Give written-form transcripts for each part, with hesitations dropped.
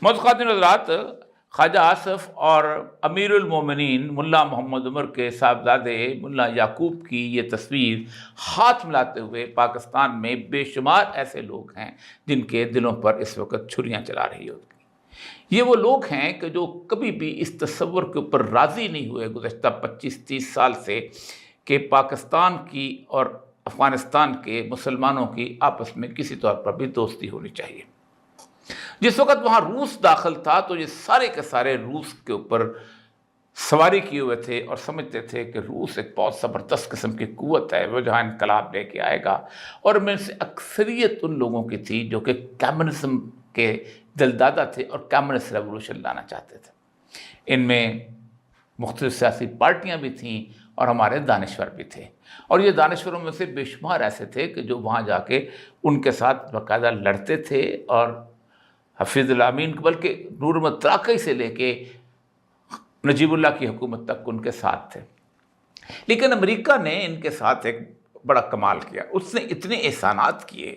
معزز خواتین حضرات، خواجہ آصف اور امیر المومنین ملا محمد عمر کے صاحبزادے ملا یعقوب کی یہ تصویر ہاتھ ملاتے ہوئے پاکستان میں بے شمار ایسے لوگ ہیں جن کے دلوں پر اس وقت چھریاں چلا رہی ہوتی۔ یہ وہ لوگ ہیں کہ جو کبھی بھی اس تصور کے اوپر راضی نہیں ہوئے گزشتہ 25-30 سال سے کہ پاکستان کی اور افغانستان کے مسلمانوں کی آپس میں کسی طور پر بھی دوستی ہونی چاہیے۔ جس وقت وہاں روس داخل تھا تو یہ سارے کے سارے روس کے اوپر سواری کیے ہوئے تھے اور سمجھتے تھے کہ روس ایک بہت زبردست قسم کی قوت ہے، وہ جہاں انقلاب لے کے آئے گا، اور میں سے اکثریت ان لوگوں کی تھی جو کہ کمیونزم کے دلدادہ تھے اور کمیونسٹ ریولوشن لانا چاہتے تھے۔ ان میں مختلف سیاسی پارٹیاں بھی تھیں اور ہمارے دانشور بھی تھے، اور یہ دانشوروں میں سے بے شمار ایسے تھے کہ جو وہاں جا کے ان کے ساتھ باقاعدہ لڑتے تھے، اور حفیظ الامین بلکہ نور محمد تراقی سے لے کے نجیب اللہ کی حکومت تک ان کے ساتھ تھے۔ لیکن امریکہ نے ان کے ساتھ ایک بڑا کمال کیا، اس نے اتنے احسانات کیے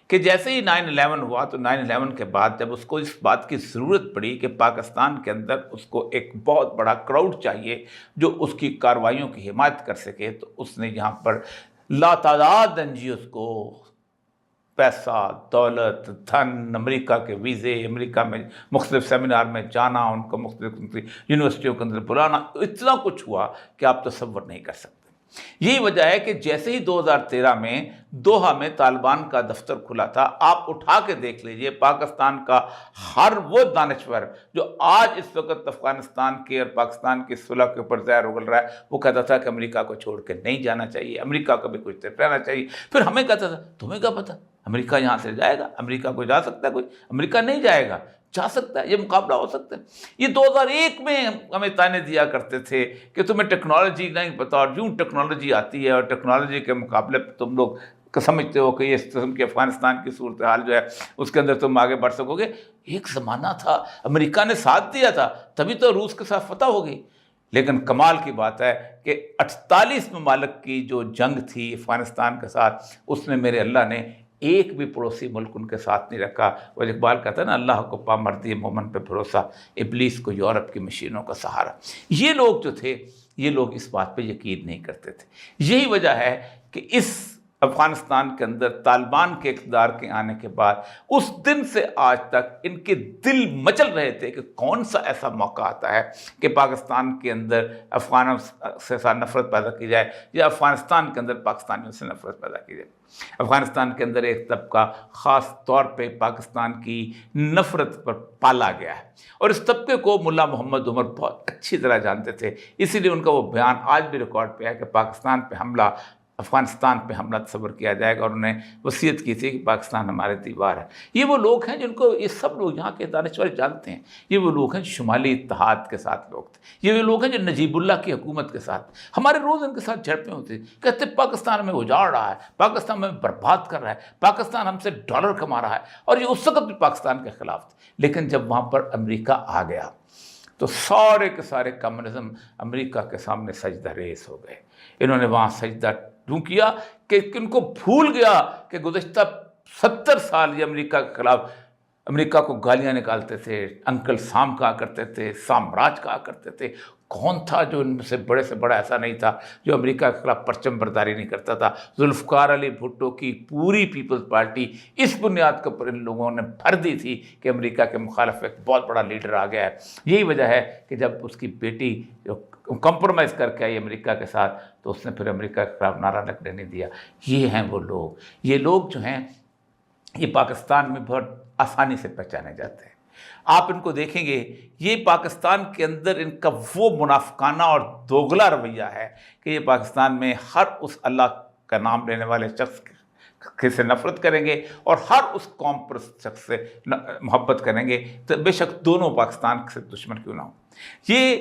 کہ جیسے ہی 9/11 ہوا تو 9/11 کے بعد جب اس کو اس بات کی ضرورت پڑی کہ پاکستان کے اندر اس کو ایک بہت بڑا کراؤڈ چاہیے جو اس کی کارروائیوں کی حمایت کر سکے، تو اس نے یہاں پر لاتعداد NGOs کو پیسہ، دولت، دھن، امریکہ کے ویزے، امریکہ میں مختلف سیمینار میں جانا، ان کو مختلف یونیورسٹیوں کے اندر بلانا، اتنا کچھ ہوا کہ آپ تصور نہیں کر سکتے۔ یہی وجہ ہے کہ جیسے ہی 2013 میں دوحہ میں طالبان کا دفتر کھلا تھا، آپ اٹھا کے دیکھ لیجئے پاکستان کا ہر وہ دانشور جو آج اس وقت افغانستان کے اور پاکستان کی صلح کے اوپر زہر اگل رہا ہے، وہ کہتا تھا کہ امریکہ کو چھوڑ کے نہیں جانا چاہیے، امریکہ کو بھی کچھ دیر رہنا چاہیے۔ پھر ہمیں کہتا تھا تمہیں کیا پتا امریکہ یہاں سے جائے گا، امریکہ کو جا سکتا ہے کوئی؟ امریکہ نہیں جائے گا، جا سکتا ہے، یہ مقابلہ ہو سکتا ہے۔ یہ 2001 میں ہمیں تانے دیا کرتے تھے کہ تمہیں ٹیکنالوجی نہیں پتا، اور یوں ٹیکنالوجی آتی ہے اور ٹیکنالوجی کے مقابلے پہ تم لوگ سمجھتے ہو کہ یہ اس قسم کی افغانستان کی صورتحال جو ہے اس کے اندر تم آگے بڑھ سکو گے۔ ایک زمانہ تھا امریکہ نے ساتھ دیا تھا، تبھی تو روس کے ساتھ فتح ہو گئی۔ لیکن کمال کی بات ہے کہ 48 ممالک کی جو جنگ تھی افغانستان کے ساتھ، اس میں میرے اللہ نے ایک بھی پڑوسی ملک ان کے ساتھ نہیں رکھا۔ وہ اقبال کہتا ہے نا، اللہ کو پامردی مومن پہ بھروسہ، ابلیس کو یورپ کی مشینوں کا سہارا۔ یہ لوگ جو تھے، یہ لوگ اس بات پہ یقین نہیں کرتے تھے۔ یہی وجہ ہے کہ اس افغانستان کے اندر طالبان کے اقتدار کے آنے کے بعد اس دن سے آج تک ان کے دل مچل رہے تھے کہ کون سا ایسا موقع آتا ہے کہ پاکستان کے اندر افغانوں سے نفرت پیدا کی جائے، یا افغانستان کے اندر پاکستانیوں سے نفرت پیدا کی جائے۔ افغانستان کے اندر ایک طبقہ خاص طور پہ پاکستان کی نفرت پر پالا گیا ہے، اور اس طبقے کو ملا محمد عمر بہت اچھی طرح جانتے تھے، اسی لیے ان کا وہ بیان آج بھی ریکارڈ پہ ہے کہ پاکستان پہ حملہ، افغانستان پہ حملہ تصور کیا جائے گا، اور انہوں نے وصیت کی تھی کہ پاکستان ہمارے دیوار ہے۔ یہ وہ لوگ ہیں جن کو یہ سب لوگ یہاں کے دانشور جانتے ہیں۔ یہ وہ لوگ ہیں شمالی اتحاد کے ساتھ لوگ تھے، یہ وہ لوگ ہیں جو نجیب اللہ کی حکومت کے ساتھ، ہمارے روز ان کے ساتھ جھڑپیں ہوتی، کہتے پاکستان میں اجاڑ رہا ہے، پاکستان میں برباد کر رہا ہے، پاکستان ہم سے ڈالر کما رہا ہے، اور یہ اس وقت بھی پاکستان کے خلاف تھے۔ لیکن جب وہاں پر امریکہ آ گیا تو سارے کے سارے کمیونزم امریکہ کے سامنے سجدہ ریز ہو گئے۔ انہوں نے وہاں سجدہ یوں کیا کہ ان کو بھول گیا کہ گزشتہ 70 سال یہ امریکہ کے خلاف امریکہ کو گالیاں نکالتے تھے، انکل سام کہا کرتے تھے، سامراج کہا کرتے تھے۔ کون تھا جو ان میں سے بڑا ایسا نہیں تھا جو امریکہ کے خلاف پرچم برداری نہیں کرتا تھا؟ ذوالفقار علی بھٹو کی پوری پیپلز پارٹی اس بنیاد کے اوپر ان لوگوں نے بھر دی تھی کہ امریکہ کے مخالف ایک بہت بڑا لیڈر آ گیا ہے۔ یہی وجہ ہے کہ جب اس کی بیٹی کمپرومائز کر کے آئی امریکہ کے ساتھ تو اس نے پھر امریکہ کے خلاف نعرہ لگنے نہیں دیا۔ یہ ہیں وہ لوگ، یہ لوگ جو ہیں یہ پاکستان میں بہت آسانی سے پہچانے جاتے ہیں۔ آپ ان کو دیکھیں گے، یہ پاکستان کے اندر ان کا وہ منافقانہ اور دوغلا رویہ ہے کہ یہ پاکستان میں ہر اس اللہ کا نام لینے والے شخص سے نفرت کریں گے اور ہر اس قوم پر شخص سے محبت کریں گے، تو بے شک دونوں پاکستان سے دشمن کیوں نہ ہوں۔ یہ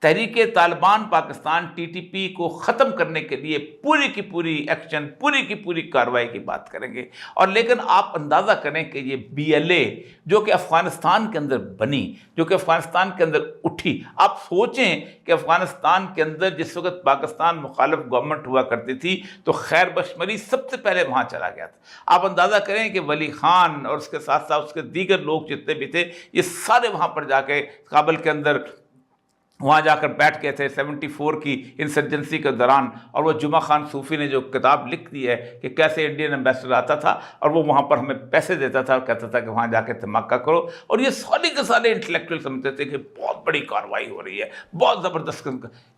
تحریک طالبان پاکستان TTP کو ختم کرنے کے لیے پوری کی پوری ایکشن، پوری کی پوری کارروائی کی بات کریں گے. اور لیکن آپ اندازہ کریں کہ یہ BLA جو کہ افغانستان کے اندر بنی، جو کہ افغانستان کے اندر اٹھی، آپ سوچیں کہ افغانستان کے اندر جس وقت پاکستان مخالف گورنمنٹ ہوا کرتی تھی تو خیر بشمری سب سے پہلے وہاں چلا گیا تھا. آپ اندازہ کریں کہ ولی خان اور اس کے ساتھ ساتھ اس کے دیگر لوگ جتنے بھی تھے یہ سارے وہاں پر جا کے کابل کے اندر وہاں جا کر بیٹھ گئے تھے 74 کی انسرجنسی کے دوران. اور وہ جمعہ خان صوفی نے جو کتاب لکھ دی ہے کہ کیسے انڈین ایمبیسڈر آتا تھا اور وہ وہاں پر ہمیں پیسے دیتا تھا اور کہتا تھا کہ وہاں جا کے دھماکہ کرو. اور یہ سارے کے سارے انٹلیکچوئل سمجھتے تھے کہ بہت بڑی کارروائی ہو رہی ہے، بہت زبردست.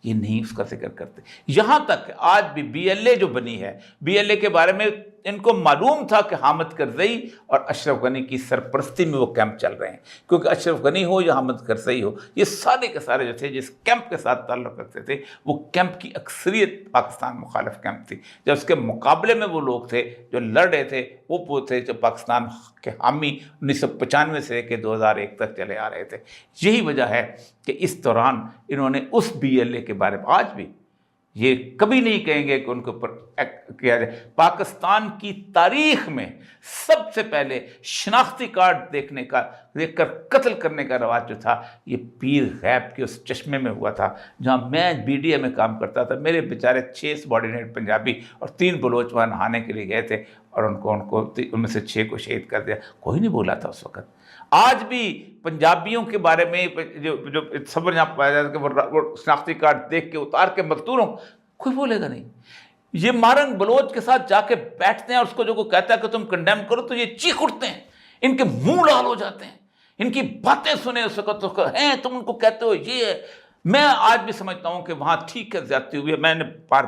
یہ نہیں اس کا ذکر کرتے. یہاں تک آج بھی BLA جو بنی ہے، BLA کے بارے میں ان کو معلوم تھا کہ حامد کرزئی اور اشرف غنی کی سرپرستی میں وہ کیمپ چل رہے ہیں. کیونکہ اشرف غنی ہو یا حامد کرزئی ہو، یہ سارے کے سارے جو تھے جس کیمپ کے ساتھ تعلق رکھتے تھے وہ کیمپ کی اکثریت پاکستان مخالف کیمپ تھی. جب اس کے مقابلے میں وہ لوگ تھے جو لڑ رہے تھے وہ تھے جو پاکستان کے حامی 1995 سے کہ 2001 تک چلے آ رہے تھے. یہی وجہ ہے کہ اس دوران انہوں نے اس BLA کے بارے میں آج بھی یہ کبھی نہیں کہیں گے کہ ان کے اوپر کیا جائے. پاکستان کی تاریخ میں سب سے پہلے شناختی کارڈ دیکھ کر قتل کرنے کا رواج جو تھا یہ پیر غیب کے اس چشمے میں ہوا تھا جہاں میں BDA میں کام کرتا تھا. میرے بیچارے 6 سبارڈینیٹ پنجابی اور 3 بلوچ وہاں نہانے کے لیے گئے تھے اور ان میں سے 6 کو شہید کر دیا. کوئی نہیں بولا تھا اس وقت. آج بھی پنجابیوں کے بارے میں جو صبر یہاں پایا جاتا ہے کہ وہ شناختی کارڈ دیکھ کے اتار کے مزدوروں کوئی بولے گا نہیں. یہ مارنگ بلوچ کے ساتھ جا کے بیٹھتے ہیں اور اس کو جو کوئی کہتا ہے کہ تم کنڈیم کرو تو یہ چیخ اٹھتے ہیں، ان کے منہ لال ہو جاتے ہیں. ان کی باتیں سنیں اس وقت ہیں تم ان کو کہتے ہو یہ ہے. میں آج بھی سمجھتا ہوں کہ وہاں ٹھیک ہے زیادتی ہوئی ہے. میں نے بار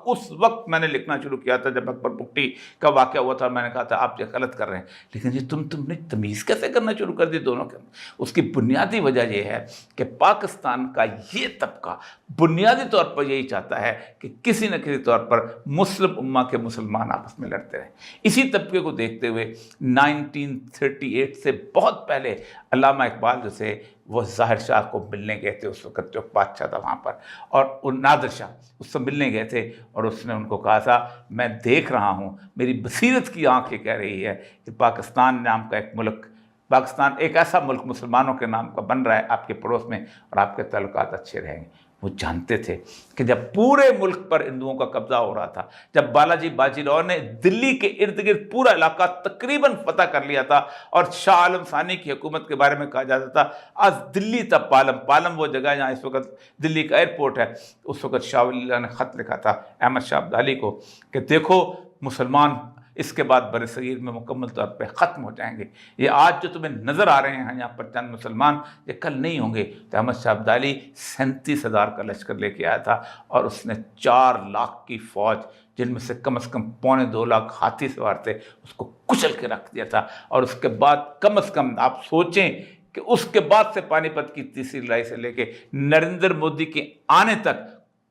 اس وقت میں نے لکھنا شروع کیا تھا جب اکبر بگٹی کا واقعہ ہوا تھا. میں نے کہا تھا آپ یہ غلط کر رہے ہیں، لیکن یہ تم نے تمیز کیسے کرنا شروع کر دی دونوں کے. اس کی بنیادی وجہ یہ ہے کہ پاکستان کا یہ طبقہ بنیادی طور پر یہی چاہتا ہے کہ کسی نہ کسی طور پر مسلم امہ کے مسلمان آپس میں لڑتے رہیں. اسی طبقے کو دیکھتے ہوئے 1938 سے بہت پہلے علامہ اقبال جو تھے وہ ظاہر شاہ کو ملنے گئے تھے. اس وقت جو بادشاہ تھا وہاں پر، اور نادر شاہ اس سے ملنے گئے تھے اور اس نے ان کو کہا تھا میں دیکھ رہا ہوں، میری بصیرت کی آنکھ یہ کہہ رہی ہے کہ پاکستان نام کا ایک ملک، پاکستان ایک ایسا ملک مسلمانوں کے نام کا بن رہا ہے آپ کے پڑوس میں اور آپ کے تعلقات اچھے رہیں گے. وہ جانتے تھے کہ جب پورے ملک پر ہندوؤں کا قبضہ ہو رہا تھا، جب بالاجی باجی راؤ نے دلی کے ارد گرد پورا علاقہ تقریباً فتح کر لیا تھا اور شاہ عالم ثانی کی حکومت کے بارے میں کہا جاتا تھا آج دلی تب پالم وہ جگہ جہاں اس وقت دلی کا ایئرپورٹ ہے. اس وقت شاہ ولی اللہ نے خط لکھا تھا احمد شاہ عبدالی کو کہ دیکھو مسلمان اس کے بعد بر صغیر میں مکمل طور پہ ختم ہو جائیں گے. یہ آج جو تمہیں نظر آ رہے ہیں یہاں پر چند مسلمان، یہ کل نہیں ہوں گے. تو احمد شاہ عبدالی 37,000 کا لشکر لے کے آیا تھا اور اس نے 4 لاکھ کی فوج جن میں سے کم از کم 2.25 لاکھ ہاتھی سوار تھے اس کو کچل کے رکھ دیا تھا. اور اس کے بعد کم از کم آپ سوچیں کہ اس کے بعد سے پانی پت کی تیسری لڑائی سے لے کے نریندر مودی کے آنے تک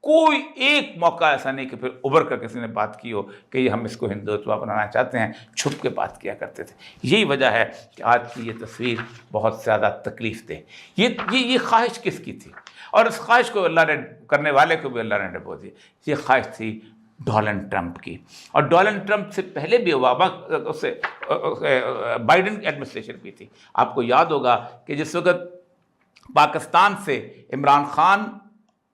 کوئی ایک موقع ایسا نہیں کہ پھر ابھر کر کسی نے بات کی ہو کہ یہ ہم اس کو ہندوتوا بنانا چاہتے ہیں. چھپ کے بات کیا کرتے تھے. یہی وجہ ہے کہ آج کی یہ تصویر بہت زیادہ تکلیف دہ. یہ خواہش کس کی تھی؟ اور اس خواہش کو اللہ نے، کرنے والے کو بھی اللہ نے ڈبو دی. یہ خواہش تھی ڈونلڈ ٹرمپ کی. اور ڈونلڈ ٹرمپ سے پہلے بھی اوباما سے بائیڈن ایڈمنسٹریشن کی تھی. آپ کو یاد ہوگا کہ جس وقت پاکستان سے عمران خان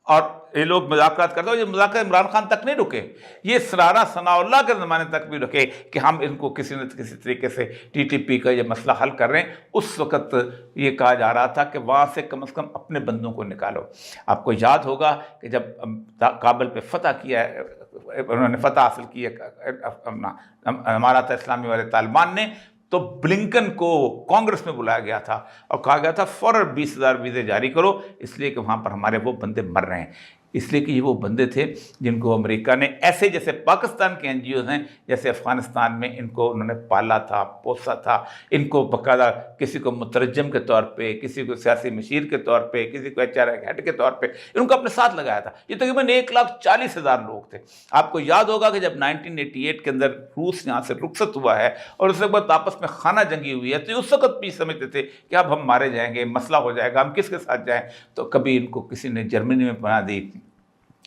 اور یہ لوگ مذاکرات کرتے ہیں، یہ مذاکرات عمران خان تک نہیں رکے، یہ سرارہ ثناء اللہ کے زمانے تک بھی رکے کہ ہم ان کو کسی نہ کسی طریقے سے TTP کا یہ مسئلہ حل کر رہے ہیں. اس وقت یہ کہا جا رہا تھا کہ وہاں سے کم از کم اپنے بندوں کو نکالو. آپ کو یاد ہوگا کہ جب کابل پہ فتح کیا، انہوں نے فتح حاصل کی امارات اسلامی والے طالبان نے، تو بلنکن کو کانگریس میں بلایا گیا تھا اور کہا گیا تھا فوراً 20,000 ویزے جاری کرو، اس لیے کہ وہاں پر ہمارے وہ بندے مر رہے ہیں. اس لیے کہ یہ وہ بندے تھے جن کو امریکہ نے ایسے جیسے پاکستان کے NGOs ہیں، جیسے افغانستان میں ان کو انہوں نے پالا تھا، پوسا تھا، ان کو باقاعدہ کسی کو مترجم کے طور پہ، کسی کو سیاسی مشیر کے طور پہ، کسی کو HRI ہیڈ کے طور پہ ان کو اپنے ساتھ لگایا تھا۔ یہ تقریباً 1,40,000 لوگ تھے۔ آپ کو یاد ہوگا کہ جب 1988 کے اندر روس یہاں سے رخصت ہوا ہے اور اس کے بعد آپس میں خانہ جنگی ہوئی ہے، تو اس وقت بھی سمجھتے تھے کہ اب ہم مارے جائیں گے، مسئلہ ہو جائے گا، ہم کس کے ساتھ جائیں؟ تو کبھی ان کو کسی نے جرمنی میں پناہ دی،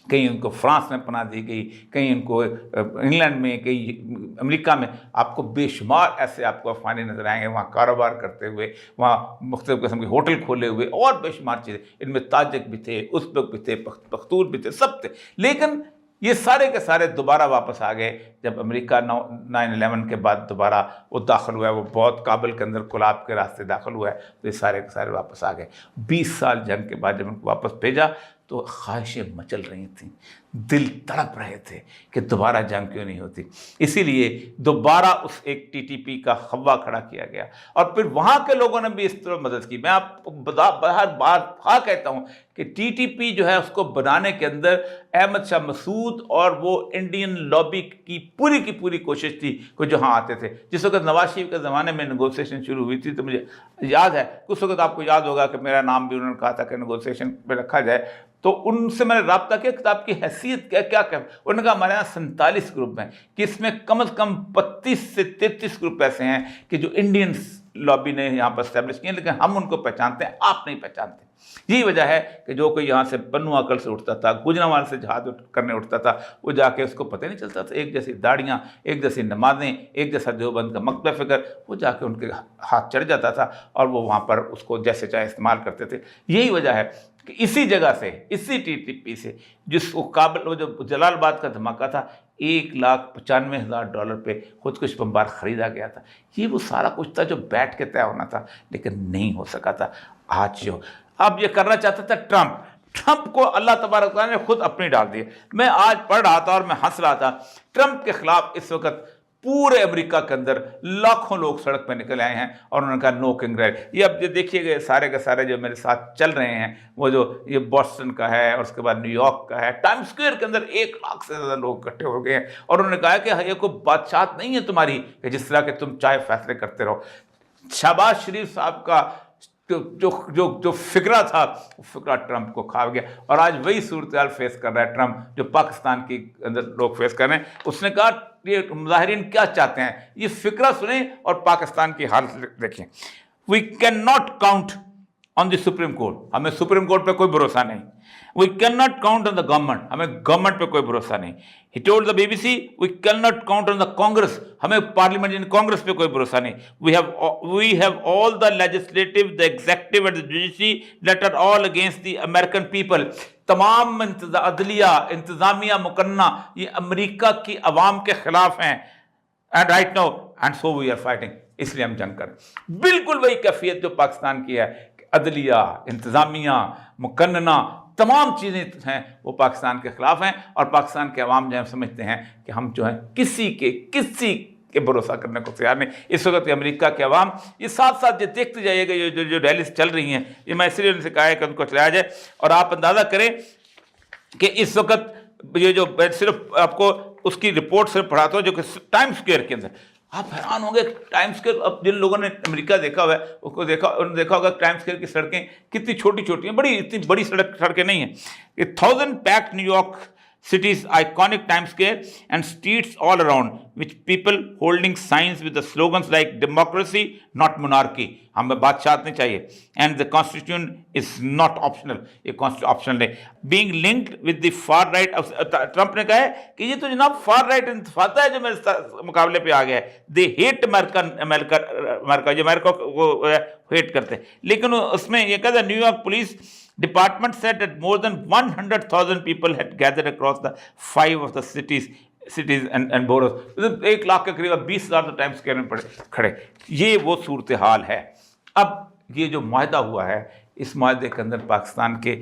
کہیں ان کو فرانس میں پناہ دی گئی، کہیں ان کو انگلینڈ میں، کہیں امریکہ میں۔ آپ کو بے شمار ایسے آپ کو افغانی نظر آئیں گے وہاں کاروبار کرتے ہوئے، وہاں مختلف قسم کے ہوٹل کھولے ہوئے، اور بے شمار چیزیں۔ ان میں تاجک بھی تھے، ازبک بھی تھے، پختون بھی تھے، سب تھے۔ لیکن یہ سارے کے سارے دوبارہ واپس آ گئے جب امریکہ 9/11 کے بعد دوبارہ وہ داخل ہوا ہے، وہ بہت کابل کے اندر کلاب کے راستے داخل ہوا ہے، تو یہ سارے کے سارے واپس آ گئے۔ 20 سال جنگ کے بعد جب ان کو واپس بھیجا تو خواہشیں مچل رہی تھیں، دل تڑپ رہے تھے کہ دوبارہ جنگ کیوں نہیں ہوتی۔ اسی لیے دوبارہ اس ایک TTP کا خوا کھڑا کیا گیا، اور پھر وہاں کے لوگوں نے بھی اس طرح مدد کی۔ میں آپ کو ہر بار کہتا ہوں کہ TTP جو ہے اس کو بنانے کے اندر احمد شاہ مسعود اور وہ انڈین لابی کی پوری کوشش تھی کہ جو ہاں آتے تھے۔ جس وقت نواز شریف کے زمانے میں نیگوسیشن شروع ہوئی تھی تو مجھے یاد ہے، اس وقت آپ کو یاد ہوگا کہ میرا نام بھی انہوں نے کہا تھا کہ نیگوسیشن پہ رکھا جائے، تو ان سے میں نے رابطہ کیا کتاب کی حیثیت کیا انہوں نے کہا ہمارے یہاں 47 گروپ ہیں کہ اس میں کم از کم 32 سے 33 گروپ ایسے ہیں کہ جو انڈین لابی نے یہاں پر اسٹیبلش کیے، لیکن ہم ان کو پہچانتے ہیں، آپ نہیں پہچانتے۔ یہی وجہ ہے کہ جو کوئی یہاں سے بنو عقل سے اٹھتا تھا، گجرانوال سے جہاد کرنے اٹھتا تھا، وہ جا کے اس کو پتہ نہیں چلتا تھا، ایک جیسی داڑیاں، ایک جیسی نمازیں، ایک جیسا دیوبند کا مکتبہ فکر، وہ جا کے ان کے ہاتھ چڑھ جاتا تھا اور وہ وہاں پر اس کو جیسے چاہے استعمال کرتے تھے۔ یہی وجہ ہے کہ اسی جگہ سے، اسی TTP سے، جس کو کابل، وہ جو جلال آباد کا دھماکہ تھا، $1,95,000 پہ خودکش بمبار خریدا گیا تھا۔ یہ وہ سارا کچھ تھا جو بیٹھ کے طے ہونا تھا، لیکن نہیں ہو سکا تھا۔ آج جو اب یہ کرنا چاہتا تھا ٹرمپ کو اللہ تبارک تعالیٰ نے خود اپنی ڈال دی۔ میں آج پڑھ رہا تھا اور میں ہنس رہا تھا، ٹرمپ کے خلاف اس وقت پورے امریکہ کے اندر لاکھوں لوگ سڑک پہ نکل آئے ہیں اور انہوں نے کہا نو کنگ ریل۔ یہ اب جو دیکھیے گئے سارے کے سارے جو میرے ساتھ چل رہے ہیں، وہ جو یہ بوسٹن کا ہے اور اس کے بعد نیو یارک کا ہے، ٹائم اسکوئر کے اندر 1 لاکھ سے زیادہ لوگ اکٹھے ہو گئے ہیں اور انہوں نے کہا کہ یہ کوئی بادشاہت نہیں ہے تمہاری کہ جس طرح کہ تم چاہے فیصلے کرتے رہو۔ شہباز شریف صاحب کا جو فکرہ تھا، وہ فکرہ ٹرمپ کو کھا گیا، اور آج وہی صورتحال فیس کر رہا ہے ٹرمپ جو پاکستان کے اندر لوگ فیس کر رہے ہیں۔ اس نے کہا یہ مظاہرین کیا چاہتے ہیں، یہ فکرہ سنیں اور پاکستان کی حالت دیکھیں۔ We can not count on the Supreme Court, ہمیں سپریم کورٹ پہ کوئی بھروسہ نہیں۔ We can not count on the government, ہمیں گورنمنٹ پہ کوئی بھروسہ نہیں۔ He told the BBC, we cannot count on the Congress, ہمیں پارلیمنٹ یعنی کانگریس پہ کوئی بھروسہ نہیں۔ We have all the legislative, the executive and the judiciary that are all against the American people. تمام عدلیہ، انتظامیہ مقننہ یہ امریکہ کی عوام کے خلاف ہیں۔ And right now, and so we are fighting، اس لیے ہم جنگ کر رہے ہیں۔ بالکل وہی کیفیت جو پاکستان کی ہے، عدلیہ، انتظامیہ، مقننہ، تمام چیزیں ہیں وہ پاکستان کے خلاف ہیں، اور پاکستان کے عوام جو ہے سمجھتے ہیں کہ ہم جو ہیں کسی کے بھروسہ کرنے کو تیار نہیں۔ اس وقت امریکہ کے عوام یہ ساتھ ساتھ یہ دیکھتے جائیے گا جو ریلیز چل رہی ہیں، یہ میں اس لیے ان سے کہا ہے کہ ان کو چلایا جائے۔ اور آپ اندازہ کریں کہ اس وقت یہ جو صرف آپ کو اس کی رپورٹ صرف پڑھاتا ہوں جو کہ ٹائم اسکوئر کے اندر، آپ حیران ہوں گے ٹائم اسکوئر، اب جن لوگوں نے امریکہ دیکھا ہوا ہے اس کو انہوں نے دیکھا ہوگا ٹائم اسکوئر کی سڑکیں کتنی چھوٹی ہیں، اتنی بڑی سڑکیں نہیں ہیں۔ 1000 packed New York City's iconic Times Square and streets all around, with people holding signs with the slogans like democracy, not monarchy، ہمیں بادشاہت نہیں چاہیے، and the constitution is not optional، یہ optional نہیں، being linked with the far right۔ Trump نے کہا ہے کہ یہ تو جناب far right انتفاضہ ہے جو میرے مقابلے پہ آ گیا ہے، they hate امریکہ، جو امریکہ کو ہیٹ کرتے ہیں۔ لیکن اس میں یہ کہا new York police department said that more than 100,000 people had gathered across the 5 of the cities and boroughs۔ 1 lakh کے قریب 20,000 تو ٹائم اسکوئر میں کھڑے۔ یہ وہ صورتحال ہے۔ اب یہ جو معاہدہ ہوا ہے، اس معاہدے کے اندر پاکستان کے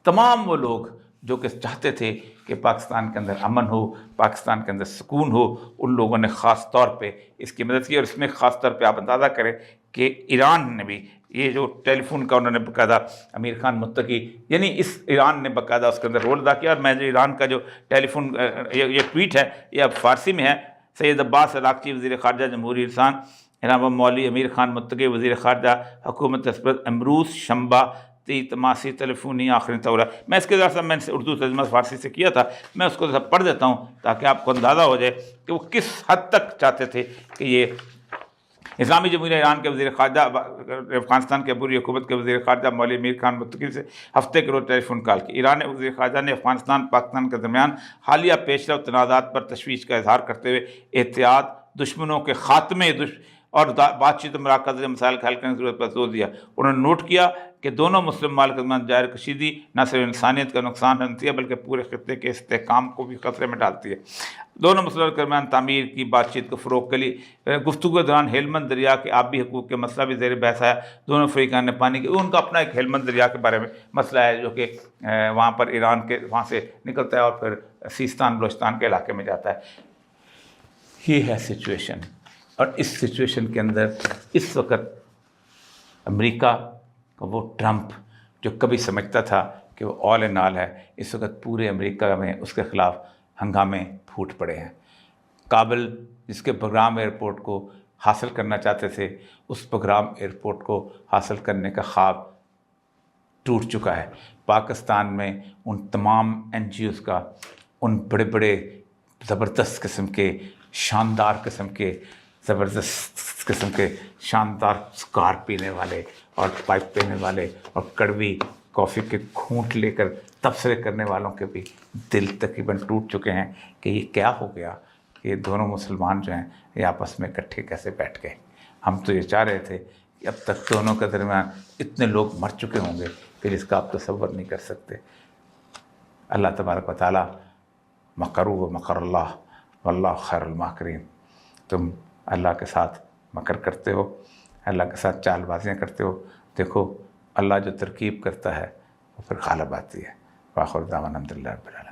تمام وہ لوگ جو کہ چاہتے تھے کہ پاکستان کے اندر امن ہو، پاکستان کے اندر سکون ہو، ان لوگوں نے خاص طور پہ اس کی مدد کی، اور اس میں خاص طور پہ آپ اندازہ کریں کہ ایران نے بھی یہ جو ٹیلی فون کا انہوں نے باقاعدہ امیر خان متقی یعنی اس ایران نے باقاعدہ اس کے اندر رول ادا کیا. اور میں جو ایران کا جو ٹیلی فون یہ ٹویٹ ہے یہ اب فارسی میں ہے. سید عباس عراقچی وزیر خارجہ جمہوری انسان انعام مولوی امیر خان متقی وزیر خارجہ حکومت اسپرد امروز شنبہ تی تماسی ٹیلیفونی آخری طورہ. میں اس کے ذرا میں نے اردو ترجمہ فارسی سے کیا تھا, میں اس کو ذرا پڑھ دیتا ہوں تاکہ آپ کو اندازہ ہو جائے کہ وہ کس حد تک چاہتے تھے کہ یہ اسلامی جمہوریہ ایران کے وزیر خارجہ افغانستان کے عبوری حکومت کے وزیر خارجہ مولوی امیر خان متقی سے ہفتے کے روز ٹیلی فون کال کی. ایران وزیر خارجہ نے افغانستان پاکستان کے درمیان حالیہ پیش رفت تنازعات پر تشویش کا اظہار کرتے ہوئے احتیاط, دشمنوں کے خاتمے اور بات چیت و مراکزات مسائل کا حل کرنے کی ضرورت پر زور دیا. انہوں نے نوٹ کیا کہ دونوں مسلم ممالک کے درمیان جاری کشیدگی نہ صرف انسانیت کا نقصان پہنچتی ہے بلکہ پورے خطے کے استحکام کو بھی خطرے میں ڈالتی ہے. دونوں مسلمانوں کے درمیان تعمیر کی بات چیت کو فروغ کے لیے گفتگو کے دوران ہیلمند دریا کے آبی حقوق کے مسئلہ بھی زیر بحث آیا. دونوں فریقین نے پانی کے ان کا اپنا ایک ہیلمند دریا کے بارے میں مسئلہ ہے جو کہ وہاں پر ایران کے وہاں سے نکلتا ہے اور پھر سیستان بلوچستان کے علاقے میں جاتا ہے. یہ ہے سچویشن. اور اس سچویشن کے اندر اس وقت امریکہ کا وہ ٹرمپ جو کبھی سمجھتا تھا کہ وہ آل اینڈ آل ہے, اس وقت پورے امریکہ میں اس کے خلاف ہنگامے پھوٹ پڑے ہیں. کابل جس کے بگرام ایئرپورٹ کو حاصل کرنا چاہتے تھے, اس بگرام ایئرپورٹ کو حاصل کرنے کا خواب ٹوٹ چکا ہے. پاکستان میں ان تمام NGOs کا, ان بڑے بڑے زبردست قسم کے شاندار قسم کے زبردست قسم کے شاندار سکار پینے والے اور پائپ پینے والے اور کڑوی کافی کے گھونٹ لے کر تبصرے کرنے والوں کے بھی دل تقریباً ٹوٹ چکے ہیں کہ یہ کیا ہو گیا, یہ دونوں مسلمان جو ہیں یہ آپس میں اکٹھے کیسے بیٹھ گئے. ہم تو یہ چاہ رہے تھے کہ اب تک دونوں کے درمیان اتنے لوگ مر چکے ہوں گے کہ جس کا آپ تصور نہیں کر سکتے. اللہ تبارک و تعالیٰ مکروا و مکر اللہ واللہ خیر الماکرین. تم اللہ کے ساتھ مکر کرتے ہو, اللہ کے ساتھ چال بازیاں کرتے ہو, دیکھو اللہ جو ترکیب کرتا ہے وہ پھر غالب آتی ہے. وآخر دعوانا الحمدللہ رب العالمین.